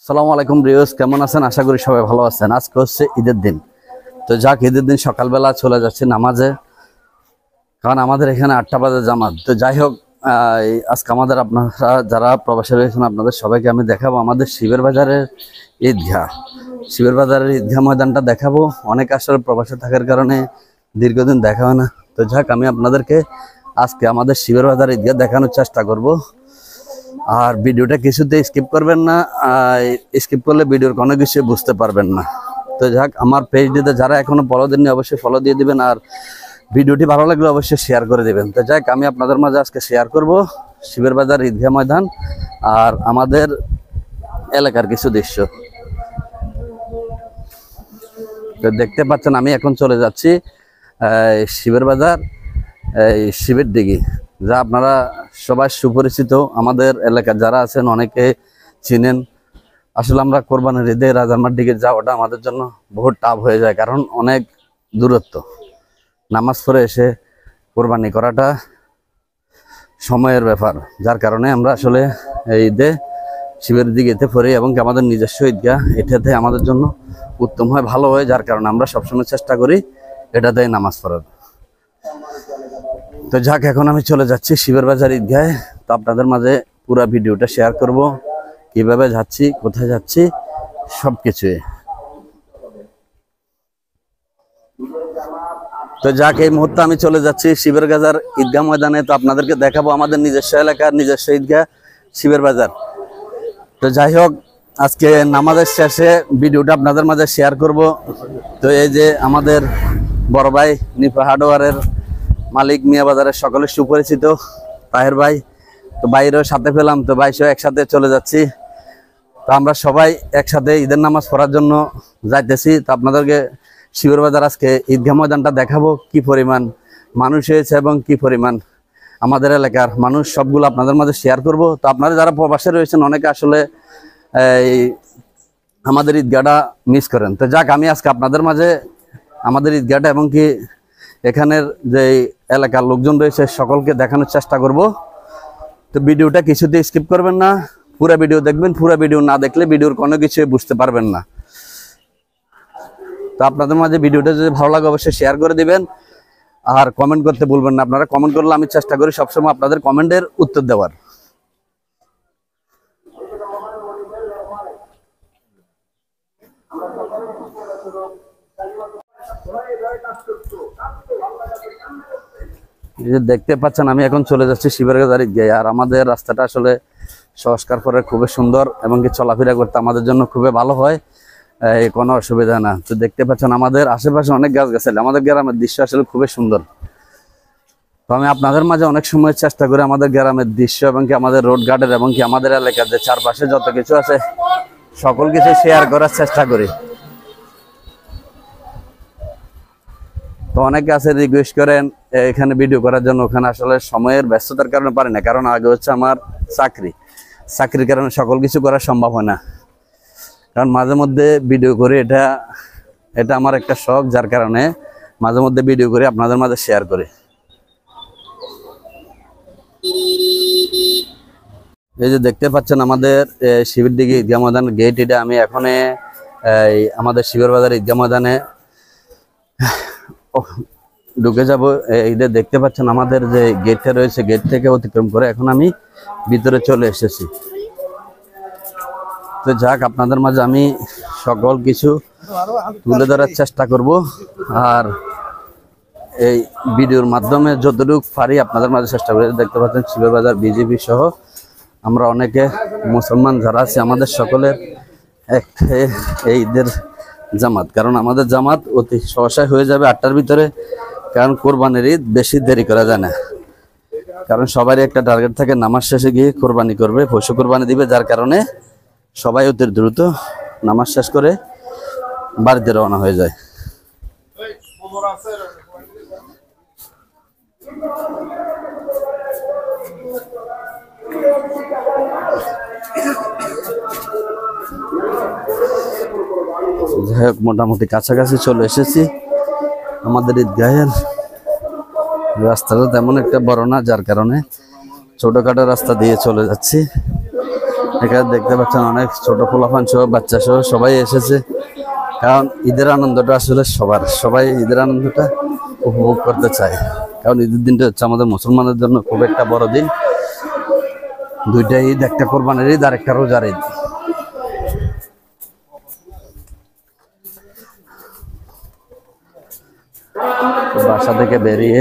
আসসালামু আলাইকুম রিয়াজ, কেমন আছেন? আশা করি সবাই ভালো আছেন। আজকে হচ্ছে ঈদের দিন। তো যাক, ঈদের দিন সকালবেলা চলে যাচ্ছে নামাজে, কারণ আমাদের এখানে 8টা বাজে জামাত। তো যাই হোক, আজকে আমাদের আপনারা যারা প্রবাসী রয়েছেন আপনাদের সবাইকে আমি দেখাবো আমাদের শিবের বাজারের ঈদগাহ। শিবের বাজারের ঈদগাহ ময়দানটা দেখাবো। অনেক আসলে প্রবাসে থাকার কারণে দীর্ঘদিন দেখা হয় না। তো যাক, আমি আপনাদেরকে আজকে আমাদের শিবের বাজার ঈদগাহ দেখানোর চেষ্টা করব। আর ভিডিওটা কিছুতে স্কিপ করবেন না, স্কিপ করলে ভিডিওর কোনো কিছু বুঝতে পারবেন না। তো যাক, আমার পেজটিতে যারা এখনো ফলো দেননি অবশ্যই ফলো দিয়ে দিবেন, আর ভিডিওটি ভালো লাগলে অবশ্যই শেয়ার করে দিবেন। তো যাক, আমি আপনাদের মাঝে আজকে শেয়ার করব শিবের বাজার ঈদগাহ ময়দান আর আমাদের এলাকার কিছু দৃশ্য। তো দেখতে পাচ্ছেন আমি এখন চলে যাচ্ছি শিবের বাজার, এই শিবের দিঘি, যা আপনারা সবাই সুপরিচিত। আমাদের এলাকার যারা আছেন অনেকে চিনেন। আসলে আমরা কোরবানির ঈদে রাজারমার দিকে যাওয়াটা আমাদের জন্য বহুত টাফ হয়ে যায়, কারণ অনেক দূরত্ব। নামাজ পড়ে এসে কোরবানি করাটা সময়ের ব্যাপার, যার কারণে আমরা আসলে এই ঈদে শিবের দিঘিতে পড়ি, এবং আমাদের নিজস্ব ঈদগাহ এটাতে আমাদের জন্য উত্তম হয়, ভালো হয়, যার কারণে আমরা সবসময় চেষ্টা করি এটাতে নামাজ পড়ার। তো যাক, এখন আমি চলে যাচ্ছি শিবের বাজার ঈদগাহে। তো আপনাদের মাঝে পুরো ভিডিওটা শেয়ার করব, কিভাবে যাচ্ছি, কোথায় যাচ্ছি, সবকিছু। তো যাক, এই মুহূর্তে আমি চলে যাচ্ছি শিবের বাজার ঈদগাহ ময়দানে। তো আপনাদেরকে দেখাবো আমাদের নিজস্ব এলাকার নিজস্ব ঈদগাহ শিবের বাজার। তো যাই হোক, আজকে নামাজের শেষে ভিডিওটা আপনাদের মাঝে শেয়ার করব। তো এই যে আমাদের বড় ভাই নিপা হার্ডওয়ারের মালিক, মিয়া বাজারের সকলের সুপরিচিত তাহের ভাই। তো বাইরেও সাথে পেলাম, তো ভাই সহ একসাথে চলে যাচ্ছি। তো আমরা সবাই একসাথে ঈদের নামাজ পড়ার জন্য যাইতেছি। তো আপনাদেরকে শিবের বাজার আজকে ঈদগাহ ময়দানটা দেখাবো, কি পরিমাণ মানুষ হয়েছে এবং কি পরিমাণ আমাদের এলাকার মানুষ, সবগুলো আপনাদের মাঝে শেয়ার করব। তো আপনারা যারা প্রবাসে রয়েছেন অনেকে আসলে এই আমাদের ঈদগাহটা মিস করেন। তো যাক, আমি আজকে আপনাদের মাঝে আমাদের ঈদগাহটা এবং কি এখানের যে এলাকার লোকজন রয়েছে সকলকে দেখানোর চেষ্টা করব। তো ভিডিওটা কিছুতে স্কিপ করবেন না, পুরো ভিডিও দেখবেন। পুরো ভিডিও না দেখলে ভিডিওর কোনো কিছু বুঝতে পারবেন না। তো আপনাদের মাঝে ভিডিওটা যদি ভালো লাগে অবশ্যই শেয়ার করে দিবেন, আর কমেন্ট করতে ভুলবেন না। আপনারা কমেন্ট করলে আমি চেষ্টা করি সবসময় আপনাদের কমেন্টের উত্তর দেওয়ার। এই যে দেখতে পাচ্ছেন আমি এখন চলে যাচ্ছি শিবের বাজার ঈদগাহে। আর আমাদের রাস্তাটা আসলে সংস্কার করে খুবই সুন্দর, এবং কি চলাফেরা করতে আমাদের জন্য খুবই ভালো হয়, কোনো অসুবিধা না। তো দেখতে পাচ্ছেন আমাদের আশেপাশে অনেক গাছগাছালি, আমাদের গ্রামের দৃশ্য আসলে খুবই সুন্দর। তো আমি আপনাদের মাঝে অনেক সময় চেষ্টা করি আমাদের গ্রামের দৃশ্য এবং কি আমাদের রোড গার্ডের এবং কি আমাদের এলাকার যে চারপাশে যত কিছু আছে সকল কিছু শেয়ার করার চেষ্টা করি। তো অনেকে আছে রিকোয়েস্ট করেন এখানে ভিডিও করার জন্য, ওখানে আসলে সময়ের ব্যস্ততার কারণে পারি না, কারণ আগে হচ্ছে আমার চাকরির কারণে সকল কিছু করা সম্ভব হয় না। কারণ মাঝে মধ্যে ভিডিও করি, এটা আমার একটা শখ, যার কারণে মাঝে মধ্যে ভিডিও করে আপনাদের মাঝে শেয়ার করি। এই যে দেখতে পাচ্ছেন আমাদের শিবের দিঘি ঈদগাহ ময়দানের গেট, এটা আমি এখন আমাদের শিবের বাজার ঈদগাহ ময়দানে ঢুকে যাব। এইটা দেখতে পাচ্ছেন আমাদের যে গেটটা রয়েছে, গেট থেকে অতিক্রম করে এখন আমি ভিতরে চলে এসেছি। তো যাক, আপনাদের মাঝে আমি সকল কিছু তুলে ধরার চেষ্টা করব, আর এই ভিডিওর মাধ্যমে যতটুকু পারি আপনাদের মাঝে চেষ্টা করি। দেখতে পাচ্ছেন শিবের বাজার বিজেপি সহ আমরা অনেকে মুসলমান যারা আছে আমাদের সকলের এই ঈদের জামাত, কারণ আমাদের জামাত অতি সহসায় হয়ে যাবে 8টার ভিতরে, কারণ কোরবানির ঈদ বেশি দেরি করা যায় না, কারণ সবারই একটা টার্গেট থাকে নামাজ শেষে গিয়ে কোরবানি করবে, পশু কোরবানি দিবে, যার কারণে সবাই অতি দ্রুত নামাজ শেষ করে বাড়িতে রওনা হয়ে যায়। যাই হোক, মোটামুটি কাছাকাছি চলে এসেছি। আমাদের ঈদগাহের রাস্তাটা তেমন একটা বড় না, যার কারণে ছোটখাটো রাস্তা দিয়ে চলে যাচ্ছি। এখানে দেখতে পাচ্ছেন অনেক ছোট পোলাপান সহ বাচ্চা সহ সবাই এসেছে, কারণ ঈদের আনন্দটা আসলে সবাই ঈদের আনন্দটা উপভোগ করতে চায়। কারণ ঈদের দিনটা হচ্ছে আমাদের মুসলমানদের জন্য খুব একটা বড় দিন। দুইটা ঈদ, একটা কোরবানির ঈদ আর একটা রোজার ঈদ। বাসা থেকে বেরিয়ে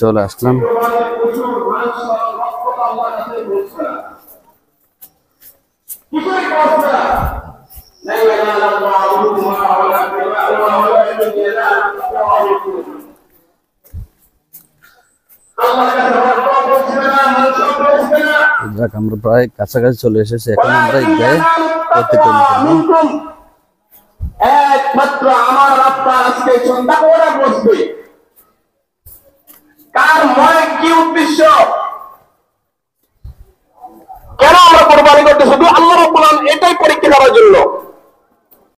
চলে আসলাম। আমরা প্রায় কাছাকাছি চলে এসেছি, এখন আমরা ঈদগাহে প্রত্যেকটা একমাত্র আমার আপনার আজকে সন্ধ্যা করে বসবে। কার মনে কি উদ্দেশ্য, কেন আমরা কোরবানি করতে, শুধু আল্লাহ রাব্বুল আলামিন এটাই পরীক্ষা করার জন্য।